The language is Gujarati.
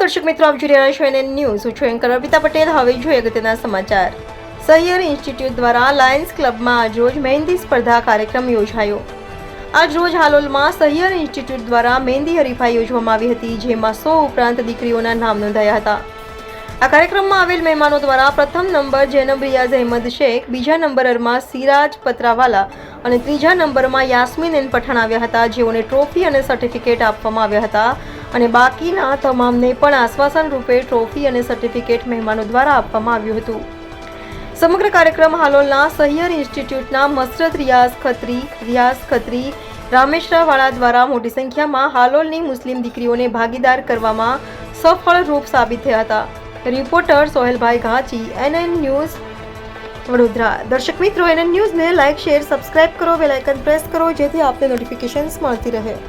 દર્શક મિત્રો, આપ જોઈ રહ્યા છો NN ન્યૂઝ. હું છું એન્કર અર્પિતા પટેલ. હવે જોઈએ અગત્યના સમાચાર. સહિયર ઇન્સ્ટિટ્યૂટ દ્વારા લાયન્સ ક્લબમાં આજરોજ મહેંદી સ્પર્ધા કાર્યક્રમ યોજાયો. આજરોજ હાલોલમાં સહિયર ઇન્સ્ટિટ્યૂટ દ્વારા મહેંદી હરીફાઈ યોજવામાં આવી હતી, જેમાં 100 ઉપરાંત દીકરીઓના નામ નોંધાયા હતા. આ કાર્યક્રમમાં આવેલ મહેમાનો દ્વારા પ્રથમ નંબર જૈનબ રિયાઝ અહેમદ શેખ, બીજા નંબરમાં સિરાજ પત્રાવાલા અને ત્રીજા નંબરમાં યાસ્મીન એન પઠાણ આવ્યા હતા, જેઓને ટ્રોફી અને સર્ટિફિકેટ આપવામાં આવ્યા હતા અને બાકીના તમામને પણ આશ્વાસન રૂપે ટ્રોફી અને સર્ટિફિકેટ મહેમાનો દ્વારા આપવામાં આવ્યું હતું. સમગ્ર કાર્યક્રમ હાલોલના સહિયર ઇન્સ્ટિટ્યૂટના મસરત રિયાઝ ખત્રી રામેશ્વરવાળા દ્વારા મોટી સંખ્યામાં હાલોલની મુસ્લિમ દીકરીઓને ભાગીદાર કરવામાં સફળ રૂપ સાબિત થયા હતા. રિપોર્ટર સોહેલભાઈ ઘાંચી, NN ન્યૂઝ, વડોદરા. દર્શક મિત્રો, NN ન્યૂઝને લાઇક, શેર, સબસ્ક્રાઇબ કરો, બેલ આઇકન પ્રેસ કરો, જેથી આપને નોટિફિકેશન્સ મળતી રહે.